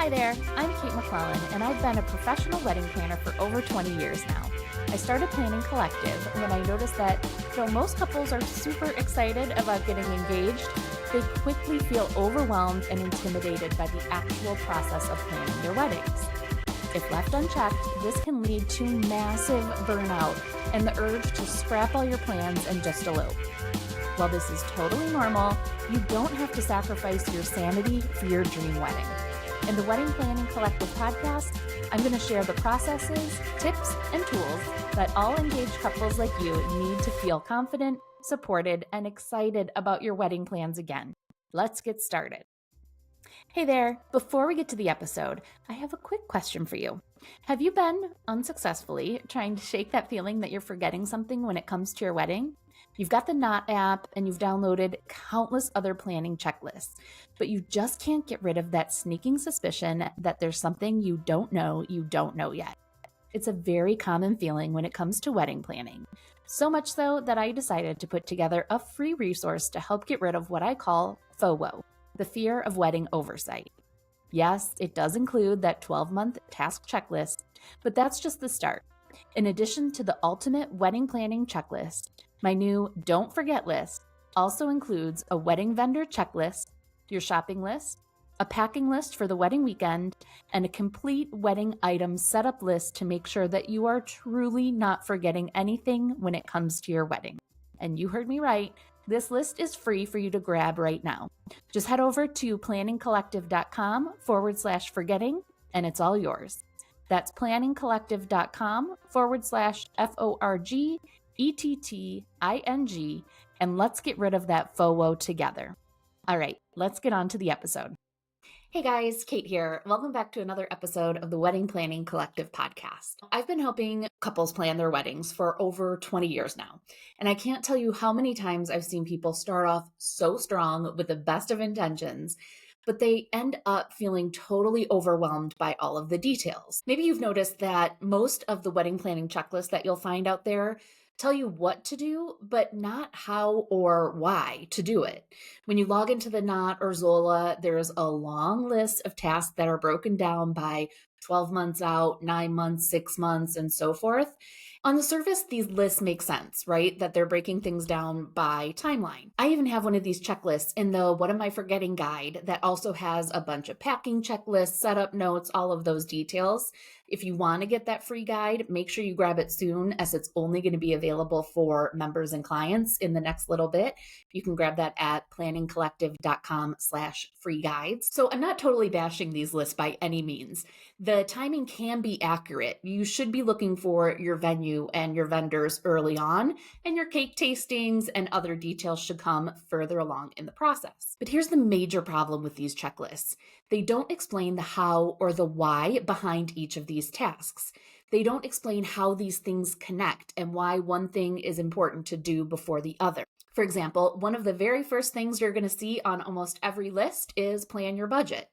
Hi there, I'm Kate McClellan, and I've been a professional wedding planner for over 20 years now. I started Planning Collective when I noticed that though most couples are super excited about getting engaged, they quickly feel overwhelmed and intimidated by the actual process of planning their weddings. If left unchecked, this can lead to massive burnout and the urge to scrap all your plans and just elope. While this is totally normal, you don't have to sacrifice your sanity for your dream wedding. In the Wedding Planning Collective podcast, I'm going to share the processes, tips, and tools that all engaged couples like you need to feel confident, supported, and excited about your wedding plans again. Let's get started. Hey there, before we get to the episode, I have a quick question for you. Have you been unsuccessfully trying to shake that feeling that you're forgetting something when it comes to your wedding? You've got the Knot app and you've downloaded countless other planning checklists, but you just can't get rid of that sneaking suspicion that there's something you don't know yet. It's a very common feeling when it comes to wedding planning. So much so that I decided to put together a free resource to help get rid of what I call FOWO, the fear of wedding oversight. Yes, it does include that 12-month task checklist, but that's just the start. In addition to the ultimate wedding planning checklist, my new Don't Forget list also includes a wedding vendor checklist, your shopping list, a packing list for the wedding weekend, and a complete wedding item setup list to make sure that you are truly not forgetting anything when it comes to your wedding. And you heard me right, this list is free for you to grab right now. Just head over to planningcollective.com/forgetting and it's all yours. That's planningcollective.com/FORGETTING, and let's get rid of that FOWO together. All right, let's get on to the episode. Hey guys, Kate here. Welcome back to another episode of the Wedding Planning Collective podcast. I've been helping couples plan their weddings for over 20 years now, and I can't tell you how many times I've seen people start off so strong with the best of intentions, but they end up feeling totally overwhelmed by all of the details. Maybe you've noticed that most of the wedding planning checklists that you'll find out there tell you what to do, but not how or why to do it. When you log into the Knot or Zola, there's a long list of tasks that are broken down by 12 months out, 9 months, 6 months, and so forth. On the surface, these lists make sense, right? That they're breaking things down by timeline. I even have one of these checklists in the What Am I Forgetting guide that also has a bunch of packing checklists, setup notes, all of those details. If you want to get that free guide, make sure you grab it soon, as it's only going to be available for members and clients in the next little bit. You can grab that at planningcollective.com/free guides. So I'm not totally bashing these lists by any means. The timing can be accurate. You should be looking for your venue and your vendors early on, and your cake tastings and other details should come further along in the process. But here's the major problem with these checklists. They don't explain the how or the why behind each of these tasks. They don't explain how these things connect and why one thing is important to do before the other. For example, one of the very first things you're going to see on almost every list is plan your budget.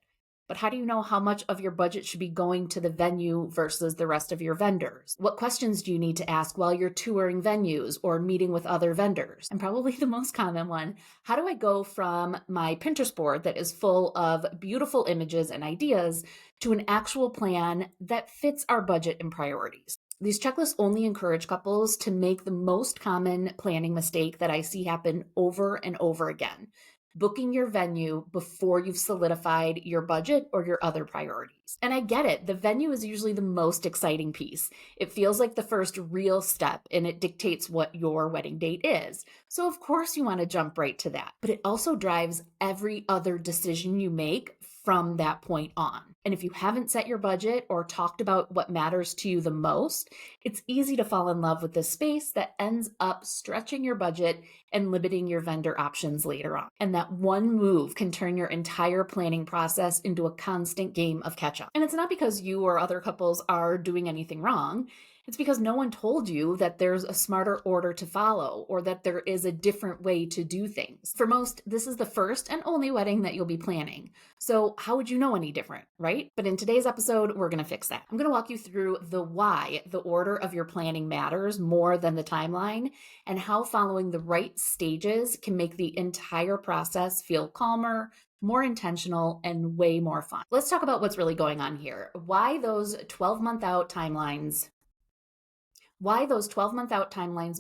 But how do you know how much of your budget should be going to the venue versus the rest of your vendors? What questions do you need to ask while you're touring venues or meeting with other vendors? And probably the most common one, how do I go from my Pinterest board that is full of beautiful images and ideas to an actual plan that fits our budget and priorities? These checklists only encourage couples to make the most common planning mistake that I see happen over and over again: booking your venue before you've solidified your budget or your other priorities. And I get it, the venue is usually the most exciting piece. It feels like the first real step and it dictates what your wedding date is. So of course you want to jump right to that. But it also drives every other decision you make from that point on. And if you haven't set your budget or talked about what matters to you the most, it's easy to fall in love with this space that ends up stretching your budget and limiting your vendor options later on. And that one move can turn your entire planning process into a constant game of catch up. And it's not because you or other couples are doing anything wrong. It's because no one told you that there's a smarter order to follow or that there is a different way to do things. For most, this is the first and only wedding that you'll be planning. So how would you know any different, right? But in today's episode, we're going to fix that. I'm going to walk you through the why the order of your planning matters more than the timeline, and how following the right stages can make the entire process feel calmer, more intentional, and way more fun. Let's talk about what's really going on here. Why those 12-month out timelines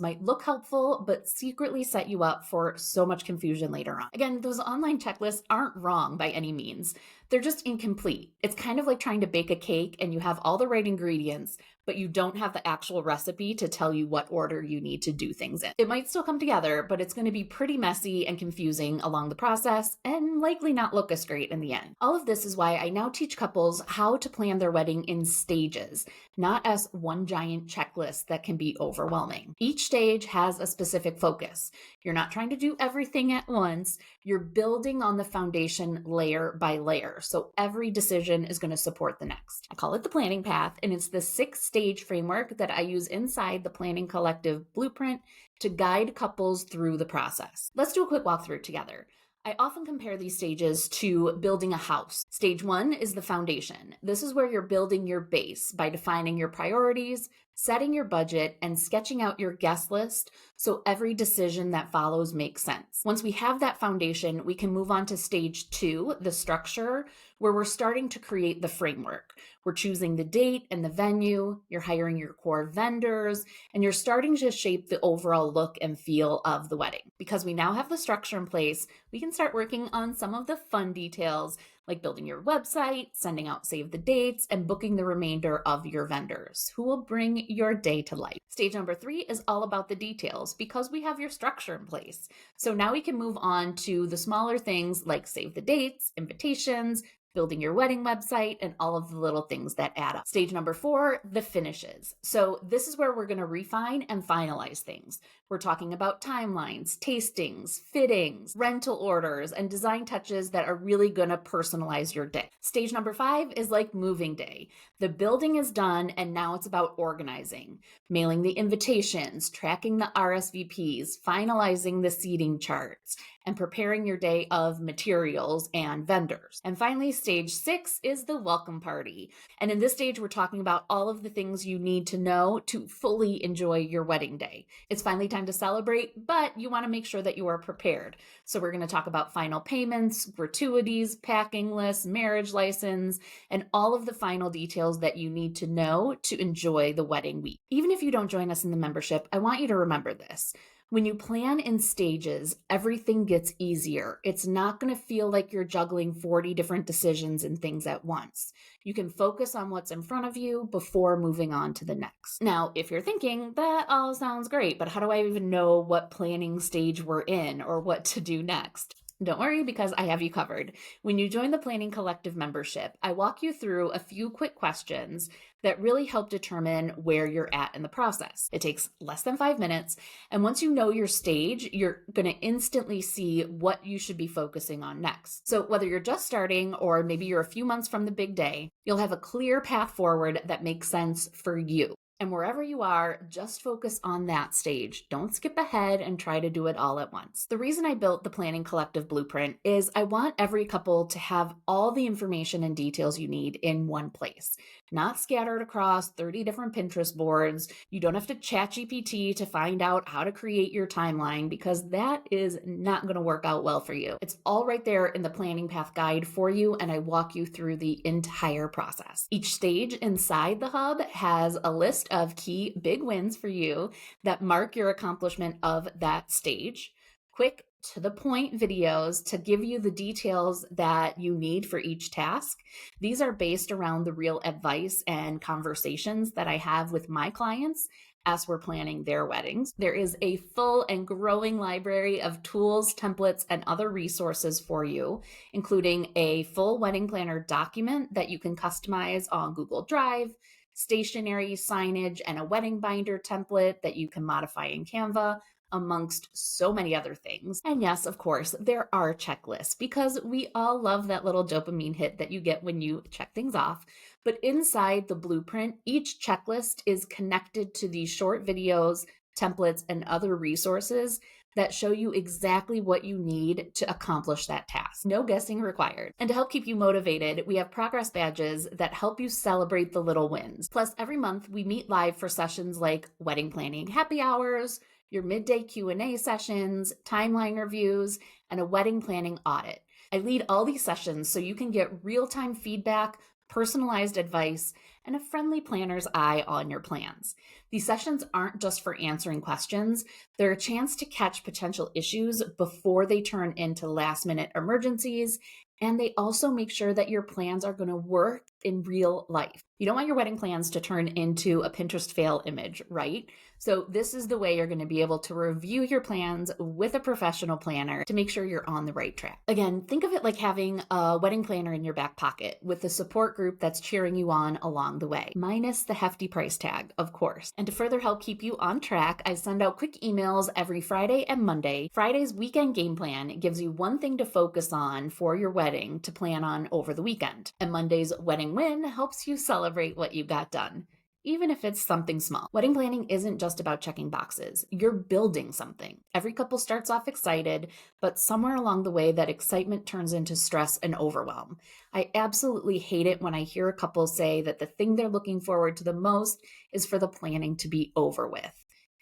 might look helpful, but secretly set you up for so much confusion later on. Again, those online checklists aren't wrong by any means. They're just incomplete. It's kind of like trying to bake a cake and you have all the right ingredients, but you don't have the actual recipe to tell you what order you need to do things in. It might still come together, but it's going to be pretty messy and confusing along the process and likely not look as great in the end. All of this is why I now teach couples how to plan their wedding in stages, not as one giant checklist that can be overwhelming. Each stage has a specific focus. You're not trying to do everything at once. You're building on the foundation layer by layer. So every decision is going to support the next. I call it the planning path, and it's the 6-stage framework that I use inside the Planning Collective Blueprint to guide couples through the process. Let's do a quick walkthrough together. I often compare these stages to building a house. Stage 1 is the foundation. This is where you're building your base by defining your priorities, setting your budget, and sketching out your guest list so every decision that follows makes sense. Once we have that foundation, we can move on to stage 2, the structure, where we're starting to create the framework. We're choosing the date and the venue, you're hiring your core vendors, and you're starting to shape the overall look and feel of the wedding. Because we now have the structure in place, we can start working on some of the fun details like building your website, sending out save the dates, and booking the remainder of your vendors who will bring your day to life. Stage number 3 is all about the details because we have your structure in place. So now we can move on to the smaller things like save the dates, invitations, building your wedding website, and all of the little things that add up. Stage number 4, the finishes. So this is where we're going to refine and finalize things. We're talking about timelines, tastings, fittings, rental orders, and design touches that are really going to personalize your day. Stage number 5 is like moving day. The building is done, and now it's about organizing, mailing the invitations, tracking the RSVPs, finalizing the seating charts, and preparing your day of materials and vendors. And finally, stage 6 is the welcome party. And in this stage, we're talking about all of the things you need to know to fully enjoy your wedding day. It's finally time to celebrate, but you want to make sure that you are prepared. So we're going to talk about final payments, gratuities, packing lists, marriage license, and all of the final details that you need to know to enjoy the wedding week. Even if you don't join us in the membership, I want you to remember this. When you plan in stages, everything gets easier. It's not going to feel like you're juggling 40 different decisions and things at once. You can focus on what's in front of you before moving on to the next. Now, if you're thinking, that all sounds great, but how do I even know what planning stage we're in or what to do next? Don't worry, because I have you covered. When you join the Planning Collective membership, I walk you through a few quick questions that really help determine where you're at in the process. It takes less than 5 minutes, and once you know your stage, you're going to instantly see what you should be focusing on next. So whether you're just starting or maybe you're a few months from the big day, you'll have a clear path forward that makes sense for you. And wherever you are, just focus on that stage. Don't skip ahead and try to do it all at once. The reason I built the Planning Collective Blueprint is I want every couple to have all the information and details you need in one place, not scattered across 30 different Pinterest boards. You don't have to chat GPT to find out how to create your timeline because that is not going to work out well for you. It's all right there in the Planning Path Guide for you, and I walk you through the entire process. Each stage inside the hub has a list of key big wins for you that mark your accomplishment of that stage. Quick, to the point videos to give you the details that you need for each task. These are based around the real advice and conversations that I have with my clients as we're planning their weddings. There is a full and growing library of tools, templates, and other resources for you, including a full wedding planner document that you can customize on Google Drive, stationery, signage, and a wedding binder template that you can modify in Canva, amongst so many other things. And yes, of course, there are checklists because we all love that little dopamine hit that you get when you check things off. But inside the blueprint, each checklist is connected to these short videos, templates, and other resources that show you exactly what you need to accomplish that task. No guessing required. And to help keep you motivated, we have progress badges that help you celebrate the little wins. Plus, every month we meet live for sessions like wedding planning happy hours, your midday Q&A sessions, timeline reviews, and a wedding planning audit. I lead all these sessions so you can get real-time feedback, personalized advice, and a friendly planner's eye on your plans. These sessions aren't just for answering questions, they're a chance to catch potential issues before they turn into last-minute emergencies, and they also make sure that your plans are going to work in real life. You don't want your wedding plans to turn into a Pinterest fail image, right? So this is the way you're going to be able to review your plans with a professional planner to make sure you're on the right track. Again, think of it like having a wedding planner in your back pocket with a support group that's cheering you on along the way, minus the hefty price tag, of course. And to further help keep you on track, I send out quick emails every Friday and Monday. Friday's weekend game plan gives you one thing to focus on for your wedding to plan on over the weekend. And Monday's wedding win helps you celebrate what you got done, even if it's something small. Wedding planning isn't just about checking boxes. You're building something. Every couple starts off excited, but somewhere along the way, that excitement turns into stress and overwhelm. I absolutely hate it when I hear a couple say that the thing they're looking forward to the most is for the planning to be over with.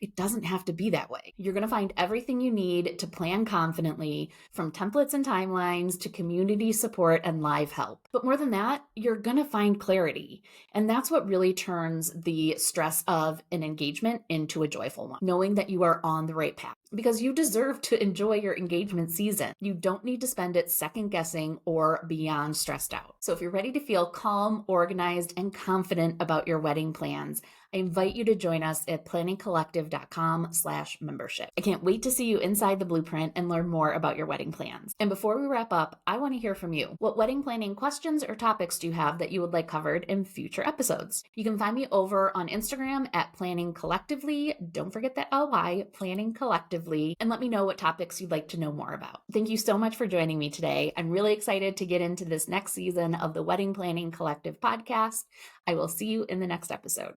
It doesn't have to be that way. You're going to find everything you need to plan confidently, from templates and timelines to community support and live help. But more than that, you're going to find clarity. And that's what really turns the stress of an engagement into a joyful one, knowing that you are on the right path. Because you deserve to enjoy your engagement season. You don't need to spend it second guessing or beyond stressed out. So if you're ready to feel calm, organized, and confident about your wedding plans, I invite you to join us at planningcollective.com/membership. I can't wait to see you inside the blueprint and learn more about your wedding plans. And before we wrap up, I want to hear from you. What wedding planning questions or topics do you have that you would like covered in future episodes? You can find me over on Instagram at Planning Collectively. Don't forget that LY, Planning Collectively, and let me know what topics you'd like to know more about. Thank you so much for joining me today. I'm really excited to get into this next season of the Wedding Planning Collective podcast. I will see you in the next episode.